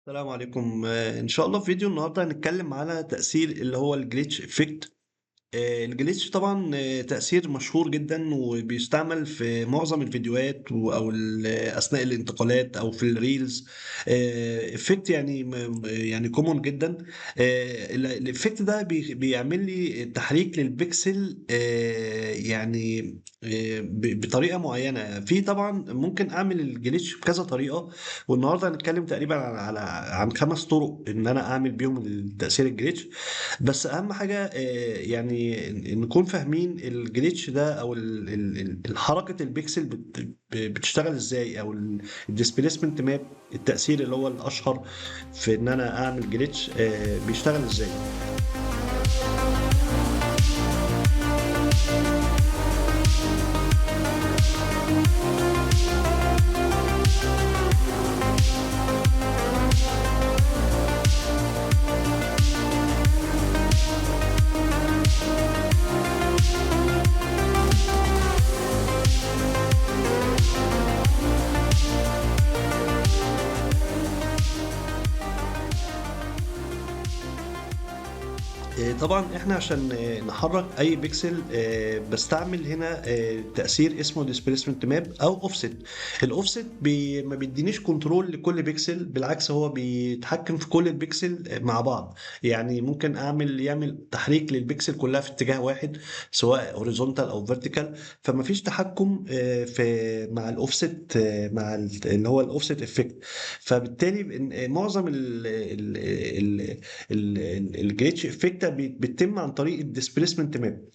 السلام عليكم ان شاء الله في فيديو النهارده هنتكلم على تأثير اللي هو الجليتش افكت. الجليتش طبعا تأثير مشهور جدا وبيستعمل في معظم الفيديوهات او اثناء الانتقالات او في الريلز. افكت يعني يعني كومون جدا. الافكت ده بيعمل لي تحريك للبكسل، يعني بطريقه معينه. في طبعا ممكن اعمل الجليتش بكذا طريقه، والنهارده هنتكلم تقريبا عن 5 طرق ان انا اعمل بيهم تأثير الجليتش. بس اهم حاجه يعني نكون فاهمين الجليتش ده او حركه البيكسل بتشتغل ازاي، او الديسبيسمنت ماب، التاثير اللي هو الاشهر في ان انا اعمل جليتش بيشتغل ازاي. طبعا احنا عشان نحرك اي بيكسل بستعمل هنا تأثير اسمه ديسبيسمنت ماب او اوفست. الاوفست ما بيدينيش كنترول لكل بيكسل، بالعكس هو بيتحكم في كل البيكسل مع بعض. يعني ممكن يعمل تحريك للبيكسل كلها في اتجاه واحد، سواء هوريزونتال او فيرتيكال. فما فيش تحكم في مع الاوفست، مع اللي هو الاوفست افكت. فبالتالي معظم الجليتش افكت بيتم عن طريق الديسبيسمنت ماب،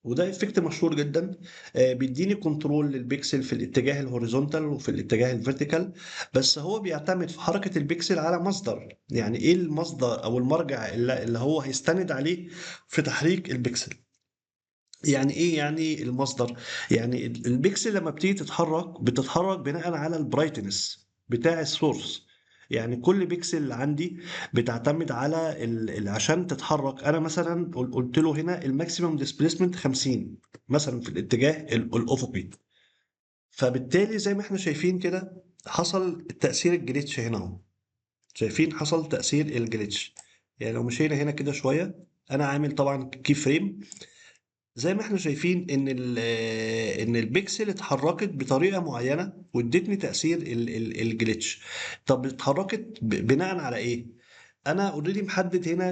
وده افكت مشهور جدا. بيديني كنترول للبيكسل في الاتجاه الهوريزونتال وفي الاتجاه الفيرتيكال. بس هو بيعتمد في حركة البيكسل على مصدر، يعني ايه المصدر او المرجع اللي هو هيستند عليه في تحريك البيكسل. يعني ايه يعني المصدر؟ يعني البيكسل لما بتيجي تتحرك بتتحرك بناء على البرايتنس بتاع السورس. يعني كل بيكسل عندي بتعتمد على عشان تتحرك. انا مثلا قلت له هنا الماكسيمم ديسبيسمنت 50 مثلا في الاتجاه الافقي. فبالتالي زي ما احنا شايفين كده حصل تأثير الجليتش هنا اهو. شايفين حصل تأثير الجليتش. يعني لو مشينا هنا كده شوية، انا عامل طبعا كي فريم. زي ما احنا شايفين ان البيكسل اتحركت بطريقه معينه وادتني تاثير الجليتش. طب اتحركت بناء على ايه؟ انا اوريدي محدد هنا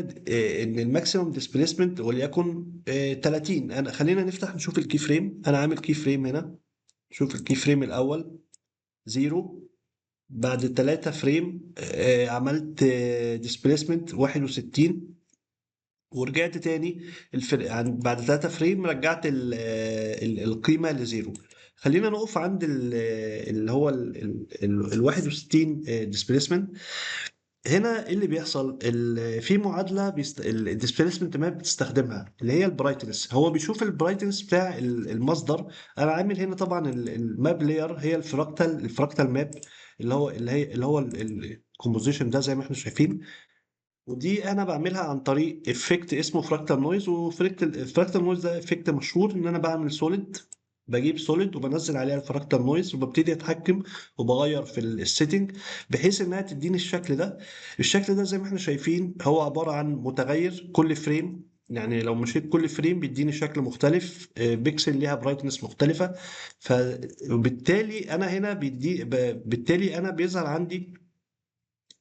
ان الماكسيمم ديسبيسمنت وليكن 30. انا خلينا نفتح نشوف الكي فريم. انا عامل كي فريم هنا. شوف الكي فريم الاول 0. بعد 3 فريم عملت ديسبيسمنت 61، ورجعت تاني الفرق عن بعد 3 فريم رجعت القيمة لزيرو. خلينا نقف عند اللي هو ال 61 ديسبيسمنت. هنا إيه اللي بيحصل؟ في معادلة الديسبيسمنت ماب بتستخدمها، اللي هي البرايتنس. هو بيشوف البرايتنس بتاع المصدر. انا عامل هنا طبعا الماب لاير هي الفراكتال ماب، اللي هو الكومبوزيشن ده زي ما احنا شايفين. ودي انا بعملها عن طريق افكت اسمه فراكتال نويز. الفراكتال نويز ده افكت مشهور ان انا بعمل سوليد. بجيب سوليد وبنزل عليها الفراكتال نويز وببتدي اتحكم وبغير في السيتنج بحيث انها تديني الشكل ده. الشكل ده زي ما احنا شايفين هو عبارة عن متغير كل فريم. يعني لو مشيت كل فريم بيديني شكل مختلف، بيكسل ليها برايتنس مختلفة. فبالتالي انا هنا بالتالي انا بيظهر عندي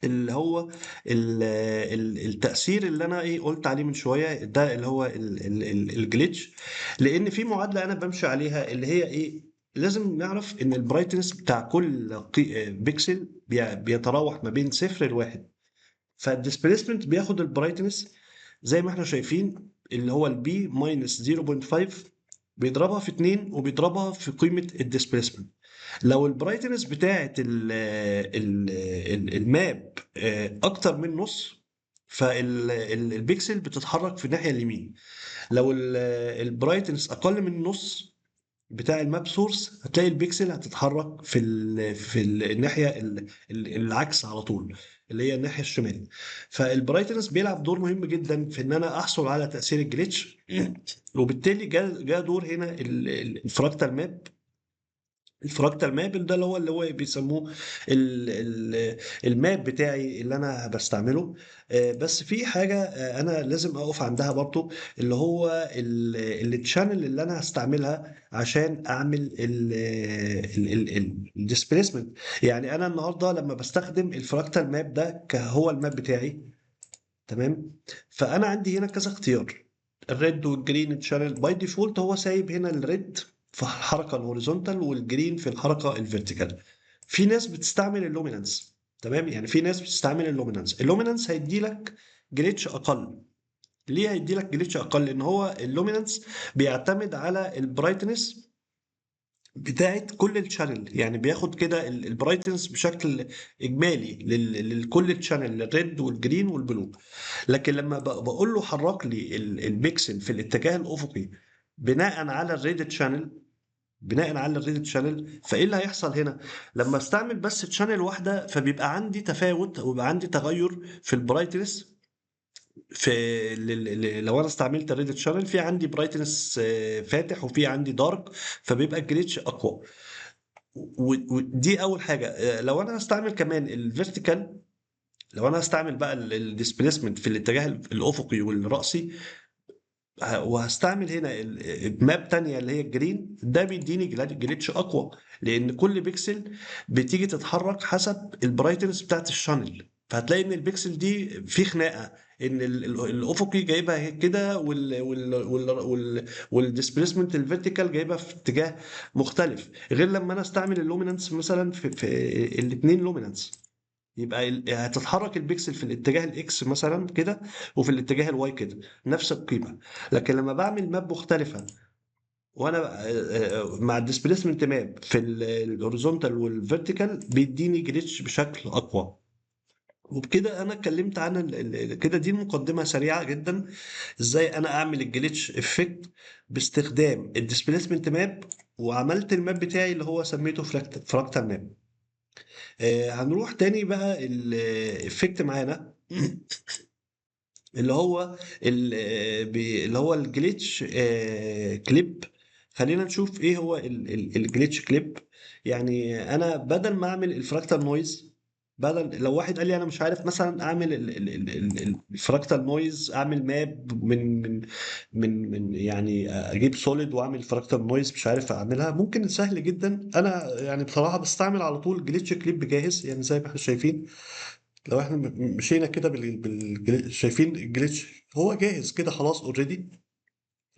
اللي هو التأثير اللي انا قلت عليه من شوية ده، اللي هو الجليتش. لان في معادلة انا بمشي عليها اللي هي لازم نعرف ان البرايتنس بتاع كل بيكسل بيتراوح ما بين 0 ل1. فالديسبيسمنت بياخد البرايتنس زي ما احنا شايفين، اللي هو البي ماينس 0.5، بيضربها في 2 وبيضربها في قيمة الديسبيسمنت. لو البرايتنس بتاعت الماب اكتر من نص، فالبيكسل بتتحرك في الناحية اليمين. لو البرايتنس اقل من نص بتاع الماب سورس، هتلاقي البيكسل هتتحرك في الناحيه العكس على طول، اللي هي الناحيه الشمال. فالبرايتنس بيلعب دور مهم جدا في ان انا احصل على تاثير الجليتش. وبالتالي جاء دور هنا الفراكتال ماب. الفراكتال ماب ده اللي هو بيسموه الماب بتاعي اللي انا بستعمله. بس في حاجه انا لازم اقف عندها برضو، اللي هو التشانل اللي انا هستعملها عشان اعمل الديسبيسمنت. يعني انا النهارده لما بستخدم الفراكتال ماب ده هو الماب بتاعي، تمام. فانا عندي هنا كذا اختيار، الريد والجرين تشانل. باي ديفولت هو سايب هنا الريد في الحركه الهوريزونتال والجرين في الحركه الفيرتيكال. في ناس بتستعمل اللومينانس، تمام. يعني في ناس بتستعمل اللومينانس هيدي لك جليتش اقل. ليه هيدي لك جليتش اقل؟ لان هو اللومينانس بيعتمد على البرايتنس بتاعت كل الشانل. يعني بياخد كده البرايتنس بشكل اجمالي لكل الشانل، الريد والجرين والبلو. لكن لما بقول له حرك لي البيكسل في الاتجاه الافقي بناء على الريد شانل، فايه اللي هيحصل هنا؟ لما استعمل بس تشانل واحده فبيبقى عندي تفاوت ويبقى عندي تغير في البرايتنس. في لو انا استعملت الريد شانل في عندي برايتنس فاتح وفي عندي دارك، فبيبقى الجليتش اقوى. ودي اول حاجه. لو انا هستعمل كمان الفيرتيكال، لو انا هستعمل بقى الديسبيسمنت في الاتجاه الافقي والرأسي، وهستعمل هنا ماب تانية اللي هي الجرين، ده بيديني جليتش اقوى، لان كل بيكسل بتيجي تتحرك حسب البرايتنس بتاعت الشانل. فهتلاقي ان البيكسل دي في خناقه، ان الافقي جايبها كده والديسبيسمنت الفيرتيكال جايبها في اتجاه مختلف، غير لما انا استعمل اللومينانس مثلا في الاثنين لومينانس. يبقى هتتحرك البيكسل في الاتجاه الاكس مثلا كده، وفي الاتجاه الواي كده نفس القيمه. لكن لما بعمل ماب مختلفه وانا مع الديسبيسمنت ماب في الهوريزونتال والفيرتيكال بيديني جليتش بشكل اقوى. وبكده انا اتكلمت عن كده دي المقدمه سريعه جدا ازاي انا اعمل الجليتش افكت باستخدام الديسبيسمنت ماب. وعملت الماب بتاعي اللي هو سميته فراكتال ماب. هنروح تاني بقى الافكت معانا اللي هو اللي هو الجليتش كليب. خلينا نشوف ايه هو الجليتش كليب. يعني انا بدل ما اعمل الفراكتال نويز، بدل لو واحد قال لي انا مش عارف مثلا اعمل الفراكتال نويز، اعمل ماب من يعني اجيب سوليد واعمل فراكتال نويز، مش عارف اعملها. ممكن سهل جدا. انا يعني بصراحة بستعمل على طول جليتش كليب جاهز، يعني زي ما احنا شايفين. لو احنا مشينا كده شايفين الجليتش هو جاهز كده خلاص اوريدي.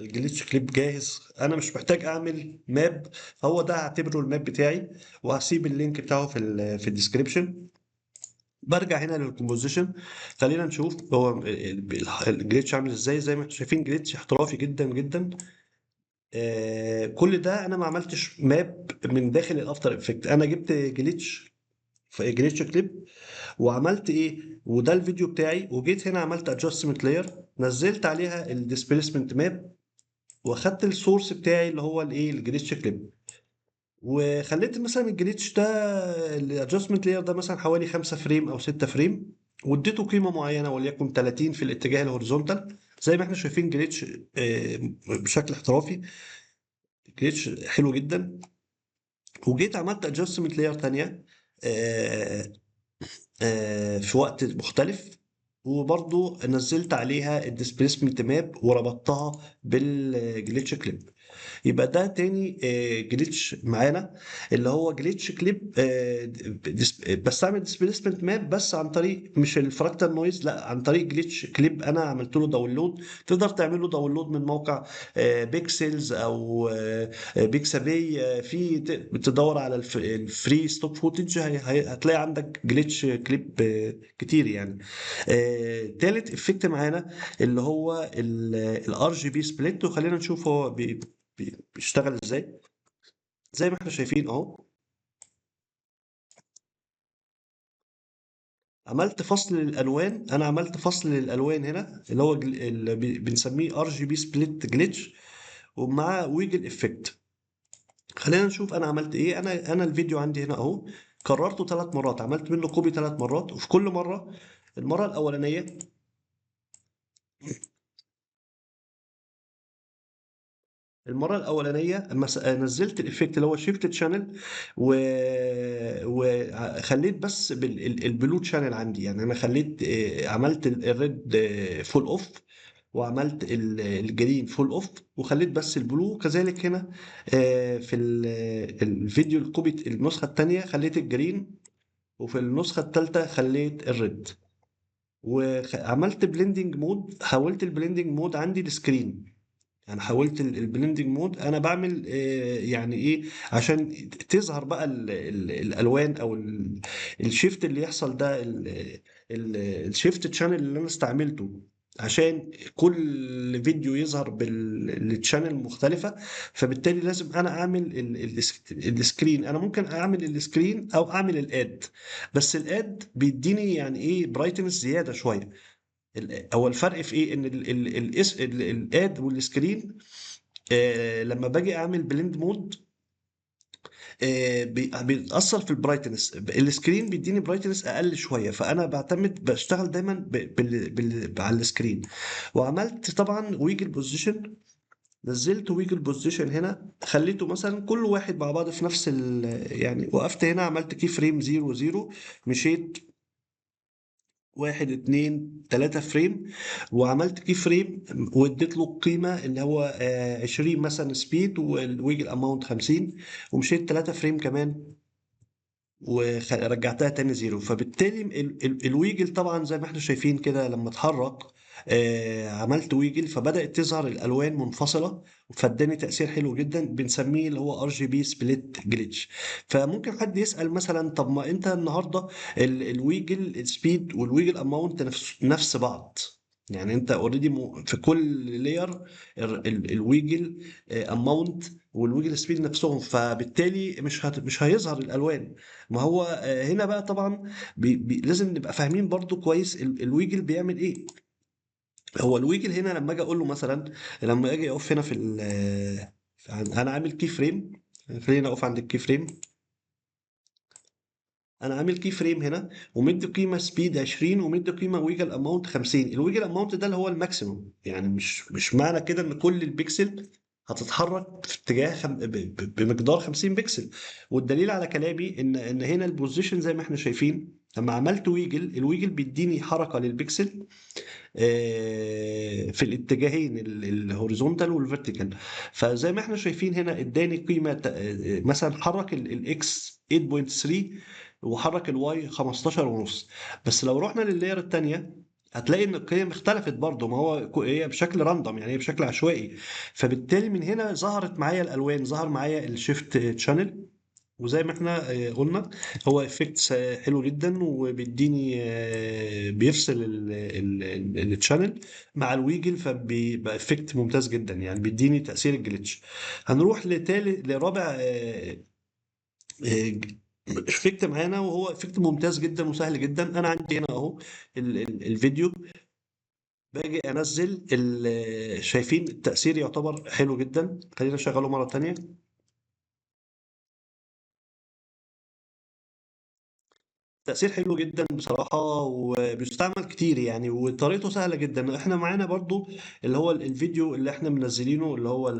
الجليتش كليب جاهز، انا مش محتاج اعمل ماب. هو ده هعتبره الماب بتاعي، وهسيب اللينك بتاعه في الديسكريبشن. برجع هنا للكومبوزيشن. خلينا نشوف هو الجليتش عامل ازاي. زي ما انتم شايفين جليتش احترافي جدا جدا. كل ده انا ما عملتش ماب من داخل الافتر افكت، انا جبت جليتش في جليتش كليب وعملت ايه، وده الفيديو بتاعي. وجيت هنا عملت ادجستمنت لاير، نزلت عليها الديسبيسمنت ماب، واخدت السورس بتاعي اللي هو الايه الجليتش كليب، وخليت مثلا الجليتش ده الادجستمنت لاير ده مثلا حوالي 5 فريم او 6 فريم، واديته قيمه معينه وليكن 30 في الاتجاه الهوريزونتال. زي ما احنا شايفين جليتش بشكل احترافي، جليتش حلو جدا. وجيت عملت ادجستمنت لاير تانية آه، في وقت مختلف، وبرضو نزلت عليها الديسبيسمنت ماب وربطتها بالجليتش كليب. يبقى ده تاني جليتش معانا، اللي هو جليتش كليب. بستعمل ديسبيسمنت ماب بس عن طريق مش الفراكتال نويز، لا، عن طريق جليتش كليب انا عملت له داونلود. تقدر تعمل له داونلود من موقع بيكسلز او بيكسابي. في بتدور على الفري ستوك فوتج هتلاقي عندك جليتش كليب كتير يعني. تالت افكت معانا اللي هو الار جي بي سبليت، وخلينا نشوف هو بيشتغل ازاي. زي ما احنا شايفين اهو، عملت فصل للالوان. انا عملت فصل للالوان هنا اللي هو اللي بنسميه ار جي بي سبليت جليتش، ومع ويجل افكت. خلينا نشوف انا عملت ايه. انا الفيديو عندي هنا اهو، كررته 3 مرات، عملت منه كوبي 3 مرات. وفي كل مره، المره الاولانيه المره الاولانيه نزلت الايفكت اللي هو شيفت تشانل، وخليت بس البلو تشانل عندي، يعني انا خليت عملت الريد فول اوف، وعملت الجرين فول اوف، وخليت بس البلو كذلك هنا. في الفيديو الكوبي النسخه الثانيه خليت الجرين، وفي النسخه الثالثه خليت الريد. وعملت بلندنج مود، حولت البلندنج مود عندي لسكرين. يعني حولت البلندنج مود، انا بعمل يعني ايه عشان تظهر بقى الالوان، او الشيفت اللي يحصل ده، الشيفت تشانل اللي انا استعملته عشان كل فيديو يظهر بالتشانل مختلفة. فبالتالي لازم انا اعمل السكرين. انا ممكن اعمل السكرين او اعمل الاد، بس الاد بيديني يعني ايه برايتنس زيادة شوية. هو الفرق في ايه؟ ان الاد والسكرين لما باجي اعمل بلند مود بيتاثر في البرايتنس. السكرين بيديني برايتنس اقل شويه، فانا بشتغل دايما على السكرين. وعملت طبعا ويجل بوزيشن، نزلت ويجل بوزيشن هنا، خليته مثلا كل واحد مع بعض في نفس يعني وقفت هنا، عملت كي فريم 0 0، مشيت 1 2 3 فريم، وعملت كي فريم واديت له قيمة اللي هو 20 مثلا سبيد، والويجل اماونت 50، ومشيت 3 فريم كمان ورجعتها تاني زيرو. فبالتالي الويجل طبعا زي ما احنا شايفين كده لما اتحرك عملت ويجل، فبدأت تظهر الالوان منفصلة، فاداني تأثير حلو جدا، بنسميه اللي هو ار جي بي سبليت جليتش. فممكن حد يسأل مثلا طب ما انت النهارده الويجل سبيد والويجل اماونت نفس بعض، يعني انت اوريدي في كل لاير الويجل اماونت والويجل سبيد نفسهم، فبالتالي مش هيظهر الالوان. ما هو هنا بقى طبعا لازم نبقى فاهمين برضو كويس الويجل بيعمل ايه. هو الويجل هنا لما اجي اقول له مثلا، لما اجي اقف هنا انا عامل كي فريم، خلينا اقف عند الكي فريم. انا عامل كي فريم هنا ومدي قيمه سبيد 20 ومدي قيمه ويجل اماونت 50. الويجل اماونت ده اللي هو الماكسيموم، يعني مش معنى كده ان كل البيكسل هتتحرك في اتجاه بمقدار 50 بكسل. والدليل على كلامي ان هنا البوزيشن زي ما احنا شايفين، لما عملت ويجل الويجل بيديني حركه للبيكسل في الاتجاهين الهوريزونتال والفيرتيكال. فزي ما احنا شايفين هنا اداني قيمه مثلا حرك الاكس 8.3 وحرك الواي 15 ونص. بس لو رحنا لللاير الثانيه هتلاقي ان القيم اختلفت برضه، ما هو هي بشكل راندوم، يعني هي بشكل عشوائي. فبالتالي من هنا ظهرت معايا الالوان، ظهر معايا الشيفت تشانل. وزي ما احنا قلنا هو افكت حلو جدا، وبيديني بيفصل التشانل مع الويجل، فبيبقى افكت ممتاز جدا، يعني بيديني تأثير الجليتش. هنروح لرابع افكت معانا، وهو افكت ممتاز جدا وسهل جدا. انا عندي هنا اهو الفيديو، باجي انزل شايفين التأثير يعتبر حلو جدا. خلينا نشغله مرة تانية. تأثير حلو جدا بصراحة، وبيستعمل كتير يعني، وطريقته سهلة جدا. احنا معانا برضو اللي هو الفيديو اللي احنا منزلينه اللي هو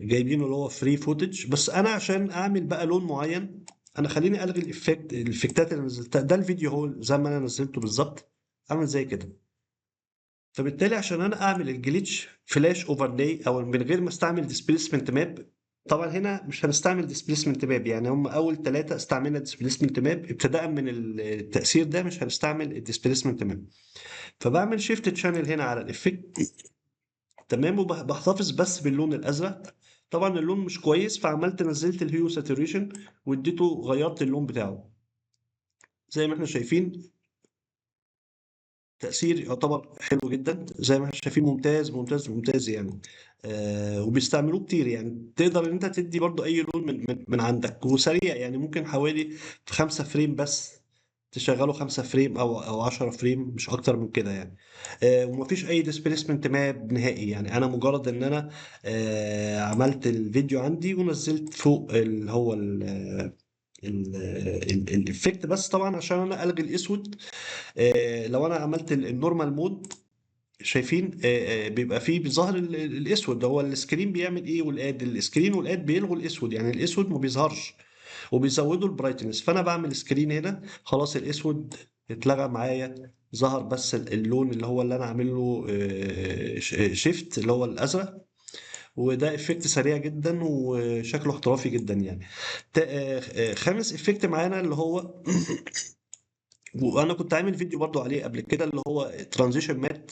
جايبينه اللي هو فري فوتج. بس انا عشان اعمل بقى لون معين، انا خليني الغي الافكتات اللي نزلتها. ده الفيديو هو زي ما انا نزلته بالظبط، عامل زي كده. فبالتالي عشان انا اعمل الجليتش فلاش اوفرلاي او من غير ما استعمل ديسبيسمنت ماب، طبعا هنا مش هنستعمل ديسبيسمنت ماب، يعني هم اول 3 استعملنا ديسبيسمنت ماب، ابتداء من التأثير ده مش هنستعمل الديسبيسمنت ماب. فبعمل شيفت تشانل هنا على الافكت، تمام، وبحتفظ بس باللون الازرق. طبعا اللون مش كويس، فعملت نزلت الهيو ساتوريشن واديته غيرت اللون بتاعه. زي ما احنا شايفين تأثير يعتبر حلو جدا، زي ما احنا شايفين ممتاز ممتاز ممتاز يعني. وبيستعملوه كتير، يعني تقدر ان انت تدي برضو اي لون من عندك، وسريع يعني ممكن حوالي في 5 فريم بس تشغله، 5 فريم او 10 فريم، مش اكتر من كده يعني. ومفيش اي ديسبيسمنت ماب نهائي، يعني انا مجرد ان انا عملت الفيديو عندي ونزلت فوق اللي هو الافكت بس. طبعا عشان انا الغي الاسود، لو انا عملت النورمال مود شايفين بيبقى فيه بيظهر الاسود ده هو السكرين بيعمل ايه، والاد السكرين والاد بيلغوا الاسود، يعني الاسود ما بيظهرش وبيزودوا البرايتنس. فانا بعمل سكرين هنا خلاص الاسود اتلغى معايا، ظهر بس اللون اللي هو اللي انا عامل له شيفت اللي هو الازرق. وده افكت سريع جدا وشكله احترافي جدا يعني. خامس افكت معانا اللي هو وانا كنت عامل فيديو برضو عليه قبل كده، اللي هو ترانزيشن مات،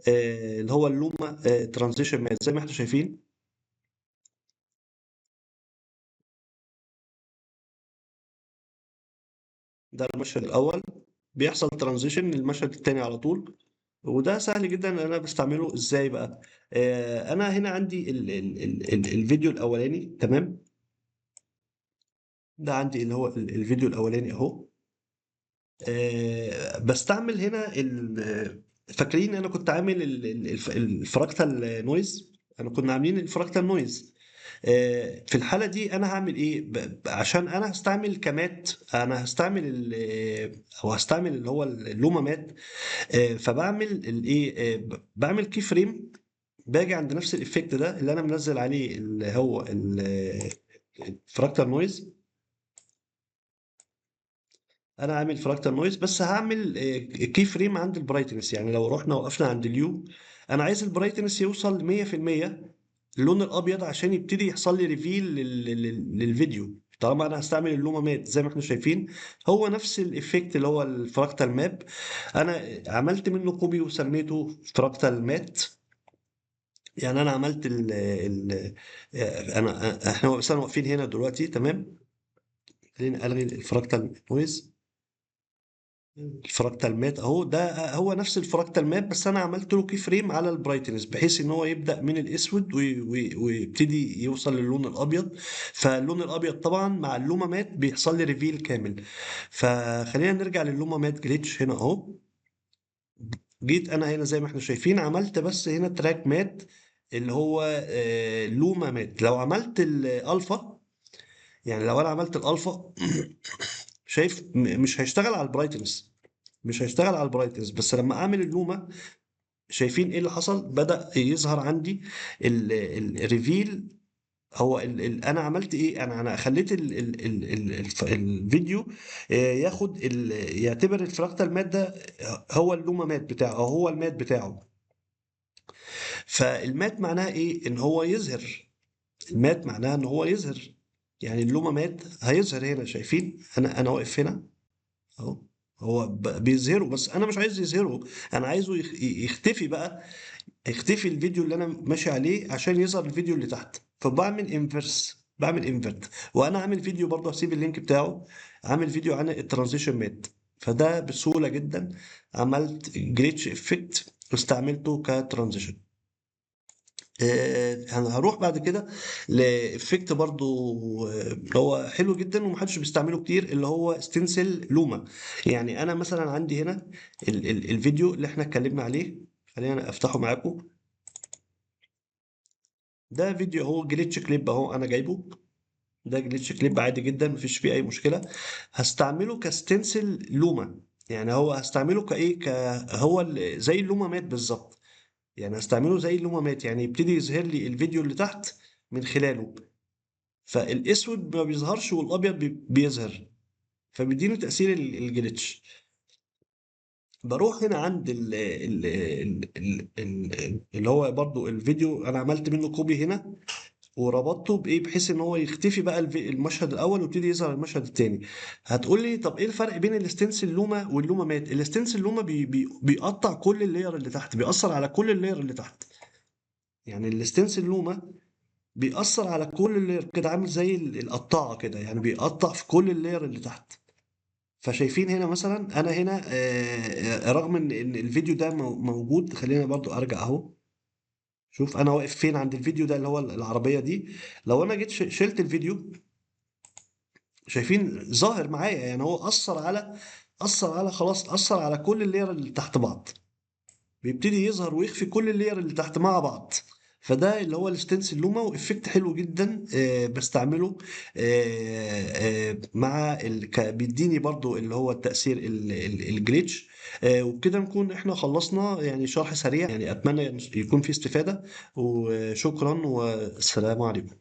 اللي هو اللوما ترانزيشن مات زي ما احنا شايفين. ده المشهد الاول، بيحصل ترانزيشن للمشهد التاني على طول. وده سهل جدا ان انا بستعمله ازاي بقى. انا هنا عندي ال الفيديو الاولاني تمام. ده عندي اللي هو الفيديو الاولاني اهو. بستعمل هنا فاكرين انا كنت عامل الفراكتال نويز، انا كنا عاملين الفراكتال نويز. في الحالة دي أنا هاعمل إيه؟ عشان أنا هاستعمل كمات، أنا هاستعمل أو هاستعمل اللي هو اللوما مات. فباعمل الإيه؟ باعمل كي فريم، باجي عند نفس الإفكت ده اللي أنا منزل عليه اللي هو الفراكتال نويز. أنا عامل فراكتال نويز بس هاعمل كي فريم عند البرايتنس. يعني لو رحنا وقفنا عند اليو، أنا عايز البرايتنس يوصل 100% اللون الابيض عشان يبتدي يحصل لي ريفيل للفيديو. طالما انا هستعمل اللوما مات زي ما احنا شايفين، هو نفس الايفكت اللي هو الفراكتال ماب. انا عملت منه كوبي وسميته فراكتال مات. يعني انا عملت احنا بس انا واقفين هنا دلوقتي تمام. خليني الغي الفراكتال نويز. الفراكتال مات اهو، ده هو نفس الفراكتال ماب بس انا عملت له كي فريم على البرايتنس بحيث ان هو يبدا من الاسود ويبتدي يوصل للون الابيض. فاللون الابيض طبعا مع اللوما مات بيحصل لي ريفيل كامل. فخلينا نرجع للوما مات جليتش هنا اهو. جيت انا هنا زي ما احنا شايفين عملت بس هنا تراك مات اللي هو لوما مات. لو عملت الالفا، يعني لو انا عملت الالفا شايف مش هيشتغل على البرايتنس، مش هيشتغل على البرايتنس. بس لما اعمل اللومه شايفين ايه اللي حصل، بدأ يظهر عندي الريفيل. هو انا عملت ايه، انا خليت الفيديو ياخد يعتبر الفراكتال مات ده هو اللومه مات بتاعه او هو المات بتاعه. فالمات معناها ايه، ان هو يظهر. المات معناها ان هو يظهر، يعني اللومه مات هيظهر هنا. شايفين انا واقف هنا اهو، هو بيظهره بس انا مش عايز يظهره، انا عايزه يختفي بقى، يختفي الفيديو اللي انا ماشي عليه عشان يظهر الفيديو اللي تحت. فبعمل انفرس، بعمل انفرت. وانا عامل فيديو برضه هسيب اللينك بتاعه، عامل فيديو عن الترانزيشن مات. فده بسهولة جدا عملت جليتش افكت واستعملته كترانزيشن. انا هروح بعد كده لافكت برضو هو حلو جدا ومحدش بيستعمله كتير، اللي هو ستنسل لوما. يعني انا مثلا عندي هنا الفيديو اللي احنا اتكلمنا عليه، خلينا افتحه معاكم. ده فيديو اهو جليتش كليب اهو انا جايبه. ده جليتش كليب عادي جدا مفيش فيه اي مشكله. هستعمله كستنسل لوما، يعني هو هستعمله كايه هو زي اللوما مات بالظبط. يعني هستعمله زي اللوما مات، يعني يبتدي يظهر لي الفيديو اللي تحت من خلاله. فالاسود ما بيظهرش والابيض بيظهر، فبيديني تاثير الجليتش. بروح هنا عند اللي هو برضو الفيديو انا عملت منه كوبي هنا وربطته بايه بحيث ان هو يختفي بقى المشهد الاول ويبتدي يظهر المشهد الثاني. هتقول لي طب ايه الفرق بين الاستنسل لوما واللوما مات؟ الاستنسل لوما بيقطع كل اللاير اللي تحت، بيأثر على كل اللاير اللي تحت. يعني الاستنسل لوما بيأثر على كل اللاير كده، عامل زي القطاعة كده، يعني بيقطع في كل اللاير اللي تحت. فشايفين هنا مثلا انا هنا رغم ان الفيديو ده موجود، خلينا برضو ارجع اهو. شوف انا واقف فين عند الفيديو ده اللي هو العربية دي. لو انا جيت شلت الفيديو، شايفين ظاهر معايا، يعني هو اثر على خلاص، اثر على كل اللاير اللي تحت بعض. بيبتدي يظهر ويخفي كل اللاير اللي تحت مع بعض. فده اللي هو الستنس لوما، وإفكت حلو جدا بستعمله مع بيديني برضو اللي هو التأثير الجليتش. وبكده نكون احنا خلصنا يعني شرح سريع، يعني أتمنى يكون في استفادة، وشكرا والسلام عليكم.